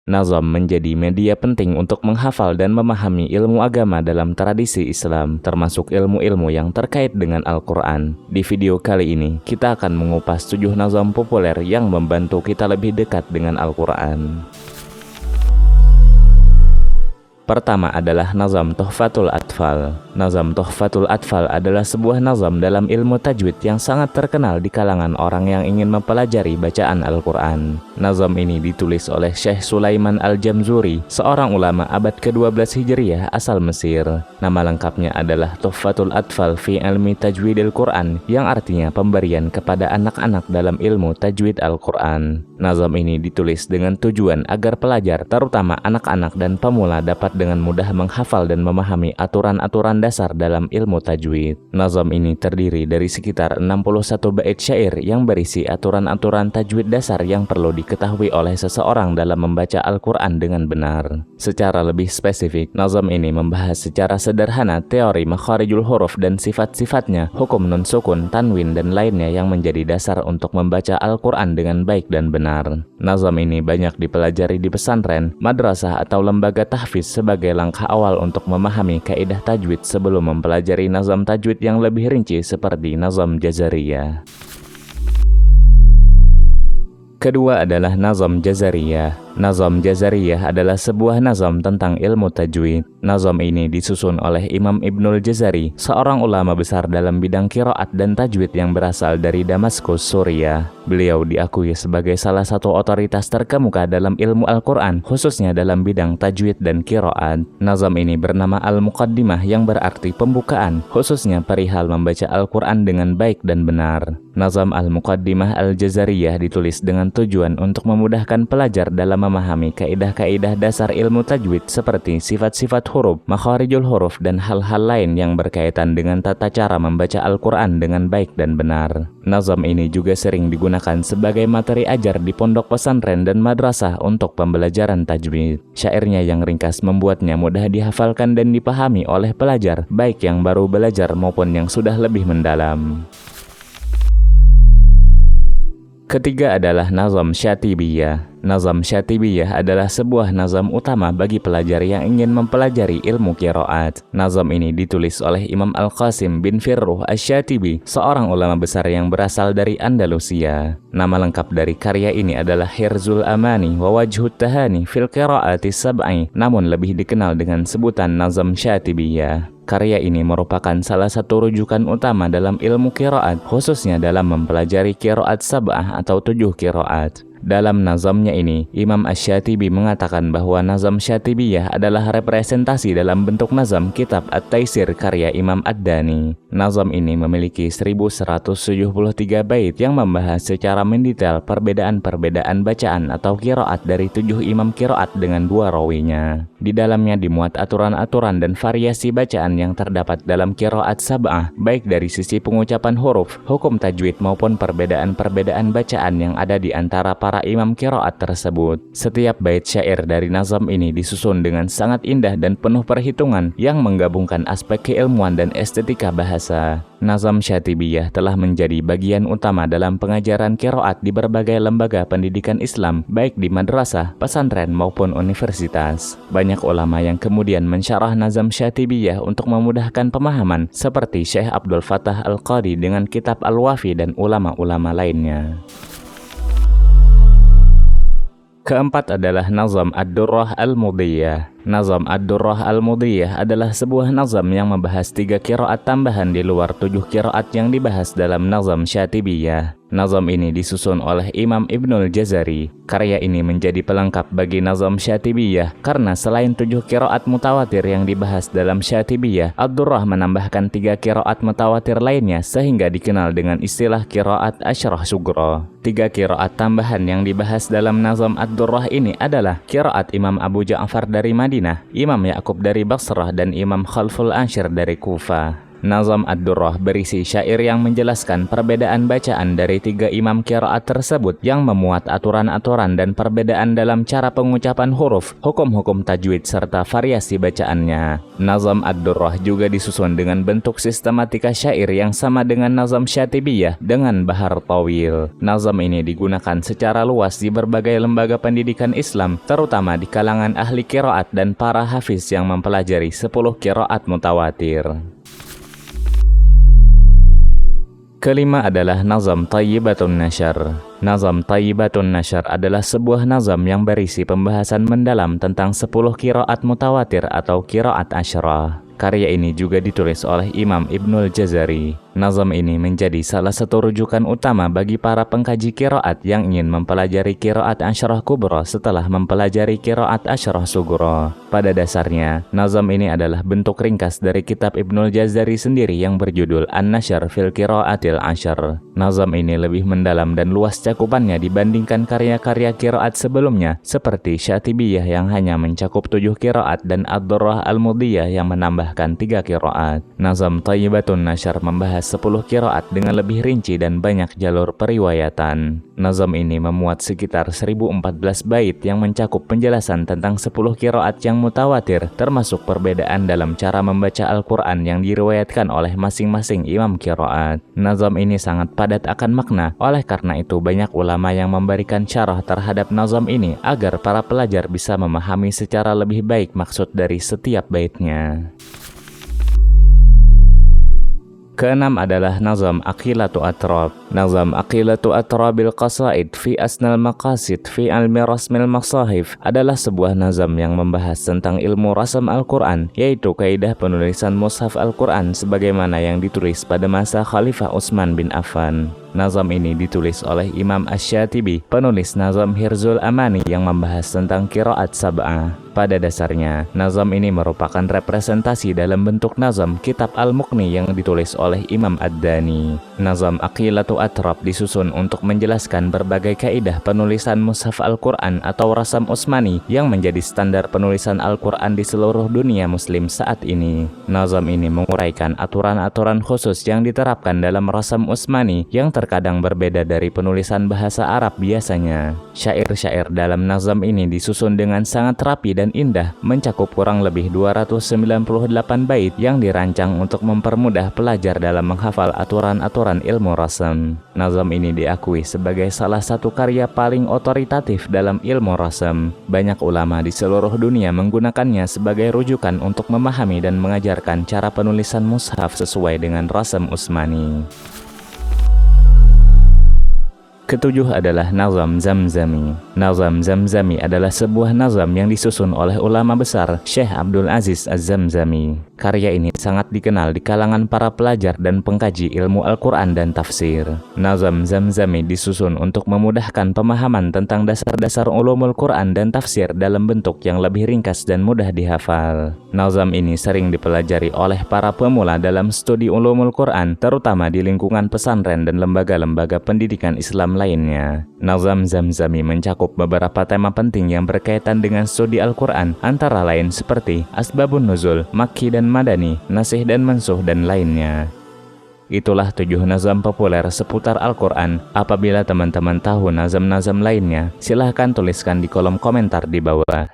Nazam menjadi media penting untuk menghafal dan memahami ilmu agama dalam tradisi Islam, termasuk ilmu-ilmu yang terkait dengan Al-Quran. Di video kali ini, kita akan mengupas 7 nazam populer yang membantu kita lebih dekat dengan Al-Quran. Pertama adalah nazam Tuhfatul Atfal. Nazam Tuhfatul Atfal adalah sebuah nazam dalam ilmu tajwid yang sangat terkenal di kalangan orang yang ingin mempelajari bacaan Al-Quran. Nazam ini ditulis oleh Syekh Sulaiman Al-Jamzuri, seorang ulama abad ke-12 Hijriah asal Mesir. Nama lengkapnya adalah Tuhfatul Atfal fi ilmi tajwidil Quran, yang artinya pemberian kepada anak-anak dalam ilmu tajwid Al-Quran. Nazam ini ditulis dengan tujuan agar pelajar, terutama anak-anak dan pemula, dapat dengan mudah menghafal dan memahami aturan-aturan dasar dalam ilmu tajwid. Nazam ini terdiri dari sekitar 61 bait syair yang berisi aturan-aturan tajwid dasar yang perlu diketahui oleh seseorang dalam membaca Al-Quran dengan benar. Secara lebih spesifik, nazam ini membahas secara sederhana teori makharijul huruf dan sifat-sifatnya, hukum nun sukun, tanwin, dan lainnya yang menjadi dasar untuk membaca Al-Quran dengan baik dan benar. Nazam ini banyak dipelajari di pesantren, madrasah, atau lembaga tahfiz sebagai langkah awal untuk memahami kaidah tajwid sebelum mempelajari nazam tajwid yang lebih rinci seperti nazam Jazariyah. Kedua adalah nazam Jazariyah. Nazam Jazariyah adalah sebuah nazam tentang ilmu tajwid. Nazam ini disusun oleh Imam Ibnul Jazari, seorang ulama besar dalam bidang qiraat dan tajwid yang berasal dari Damaskus, Suriah. Beliau diakui sebagai salah satu otoritas terkemuka dalam ilmu Al-Quran, khususnya dalam bidang tajwid dan qiraat. Nazam ini bernama Al-Muqaddimah, yang berarti pembukaan, khususnya perihal membaca Al-Quran dengan baik dan benar. Nazam Al-Muqaddimah Al-Jazariyah ditulis dengan tujuan untuk memudahkan pelajar dalam memahami kaidah-kaidah dasar ilmu tajwid seperti sifat-sifat huruf, makharijul huruf, dan hal-hal lain yang berkaitan dengan tata cara membaca Al-Quran dengan baik dan benar. Nazam ini juga sering digunakan sebagai materi ajar di pondok pesantren dan madrasah untuk pembelajaran tajwid. Syairnya yang ringkas membuatnya mudah dihafalkan dan dipahami oleh pelajar, baik yang baru belajar maupun yang sudah lebih mendalam. Ketiga adalah nazam Syatibiyah. Nazam Syatibiyah adalah sebuah nazam utama bagi pelajar yang ingin mempelajari ilmu qiraat. Nazam ini ditulis oleh Imam Al-Qasim bin Firruh Asy-Syatibi, seorang ulama besar yang berasal dari Andalusia. Nama lengkap dari karya ini adalah Hirzul Amani wa Wajhut Tahani fil Qiraati Sab'i, namun lebih dikenal dengan sebutan nazam Syatibiyah. Karya ini merupakan salah satu rujukan utama dalam ilmu qiraat, khususnya dalam mempelajari qiraat sab'ah atau 7 qiraat. Dalam nazamnya ini, Imam Asy-Syatibi mengatakan bahwa nazam Syatibiyah adalah representasi dalam bentuk nazam kitab At-Taisir karya Imam Ad-Dani. Nazam ini memiliki 1173 bait yang membahas secara mendetail perbedaan-perbedaan bacaan atau qiraat dari 7 imam qiraat dengan 2 rawinya. Di dalamnya dimuat aturan-aturan dan variasi bacaan yang terdapat dalam qiraat sab'ah, baik dari sisi pengucapan huruf, hukum tajwid, maupun perbedaan-perbedaan bacaan yang ada di antara para imam qiraat tersebut. Setiap bait syair dari nazam ini disusun dengan sangat indah dan penuh perhitungan yang menggabungkan aspek keilmuan dan estetika bahasa. Nazam Syatibiyah telah menjadi bagian utama dalam pengajaran qiraat di berbagai lembaga pendidikan Islam, baik di madrasah, pesantren, maupun universitas. Banyak ulama yang kemudian mensyarah nazam Syatibiyah untuk memudahkan pemahaman, seperti Syekh Abdul Fattah Al-Qadi dengan kitab Al-Wafi dan ulama-ulama lainnya. Keempat adalah nazam Ad-Durrah Al-Mudiyah. Nazam Ad-Durrah Al-Mudiyah adalah sebuah nazam yang membahas 3 qiraat tambahan di luar 7 qiraat yang dibahas dalam nazam Syatibiyah. Nazam ini disusun oleh Imam Ibnul Jazari. Karya ini menjadi pelengkap bagi nazam Syatibiyah karena selain 7 qiraat mutawatir yang dibahas dalam Syatibiyah, Ad-Durrah menambahkan 3 qiraat mutawatir lainnya sehingga dikenal dengan istilah qiraat Asyrah Sughra. 3 qiraat tambahan yang dibahas dalam nazam Ad-Durrah ini adalah qiraat Imam Abu Ja'far dari Madinah, Imam Ya'qub dari Basrah, dan Imam Khalful Ansyir dari Kufah. Nazam Ad-Durrah berisi syair yang menjelaskan perbedaan bacaan dari 3 imam qiraat tersebut yang memuat aturan-aturan dan perbedaan dalam cara pengucapan huruf, hukum-hukum tajwid, serta variasi bacaannya. Nazam Ad-Durrah juga disusun dengan bentuk sistematika syair yang sama dengan Nazam Syatibiyah dengan bahar tawil. Nazam ini digunakan secara luas di berbagai lembaga pendidikan Islam, terutama di kalangan ahli qiraat dan para hafiz yang mempelajari 10 qiraat mutawatir. Kelima adalah Nazam Thayyibatun Nasyr. Nazam Thayyibatun Nasyr adalah sebuah nazam yang berisi pembahasan mendalam tentang 10 qiraat mutawatir atau qiraat asyrah. Karya ini juga ditulis oleh Imam Ibnul Jazari. Nazam ini menjadi salah satu rujukan utama bagi para pengkaji qiraat yang ingin mempelajari qiraat asyrah kubra setelah mempelajari qiraat asyrah sughra. Pada dasarnya, nazam ini adalah bentuk ringkas dari kitab Ibnul Jazari sendiri yang berjudul An-Nasyr fil Qiraatil Ashr. Nazam ini lebih mendalam dan luas cakupannya dibandingkan karya-karya qiraat sebelumnya seperti Syatibiyah yang hanya mencakup 7 qiraat dan Ad-Durrah Al-Mudiyah yang menambahkan 3 qiraat. Nazam Thayyibatun Nasyr membahas 10 qiraat dengan lebih rinci dan banyak jalur periwayatan. Nazam ini memuat sekitar 1014 bait yang mencakup penjelasan tentang 10 qiraat yang mutawatir, termasuk perbedaan dalam cara membaca Al-Quran yang diriwayatkan oleh masing-masing imam qiraat. Nazam ini sangat padat akan makna, oleh karena itu banyak ulama yang memberikan syarah terhadap nazam ini agar para pelajar bisa memahami secara lebih baik maksud dari setiap baitnya. Keenam adalah Nazam Aqilatu Atrab. Nazam Aqilatu Atrabil Qasaid fi Asnal Maqasid fi Almi Rasmil Masahif adalah sebuah nazam yang membahas tentang ilmu rasam Al-Quran, yaitu kaidah penulisan mushaf Al-Quran sebagaimana yang ditulis pada masa Khalifah Utsman bin Affan. Nazam ini ditulis oleh Imam Asy-Syatibi, penulis Nazam Hirzul Amani yang membahas tentang qiraat sab'ah. Pada dasarnya, nazam ini merupakan representasi dalam bentuk nazam kitab Al-Muqni yang ditulis oleh Imam Ad-Dani. Nazam Aqilatu Atrab disusun untuk menjelaskan berbagai kaidah penulisan mushaf Al-Quran atau rasam Utsmani yang menjadi standar penulisan Al-Quran di seluruh dunia muslim saat ini. Nazam ini menguraikan aturan-aturan khusus yang diterapkan dalam rasam Utsmani yang terkadang berbeda dari penulisan bahasa Arab biasanya. Syair-syair dalam nazam ini disusun dengan sangat rapi dan indah, mencakup kurang lebih 298 bait yang dirancang untuk mempermudah pelajar dalam menghafal aturan-aturan ilmu rasam. Nazam ini diakui sebagai salah satu karya paling otoritatif dalam ilmu rasam. Banyak ulama di seluruh dunia menggunakannya sebagai rujukan untuk memahami dan mengajarkan cara penulisan mushaf sesuai dengan rasam Utsmani. Ketujuh adalah Nazam Zamzami. Nazam Zamzami adalah sebuah nazam yang disusun oleh ulama besar Syekh Abdul Aziz Az-Zamzami. Karya ini sangat dikenal di kalangan para pelajar dan pengkaji ilmu Al-Quran dan tafsir. Nazam Zamzami disusun untuk memudahkan pemahaman tentang dasar-dasar ulumul Quran dan tafsir dalam bentuk yang lebih ringkas dan mudah dihafal. Nazam ini sering dipelajari oleh para pemula dalam studi ulumul Quran, terutama di lingkungan pesantren dan lembaga-lembaga pendidikan Islam lainnya. Nazam Zamzami mencakup beberapa tema penting yang berkaitan dengan studi Al-Quran, antara lain seperti Asbabun Nuzul, Makki dan Madani, Nasih dan Mansuh, dan lainnya. Itulah 7 nazam populer seputar Al-Quran. Apabila teman-teman tahu nazam-nazam lainnya, silahkan tuliskan di kolom komentar di bawah.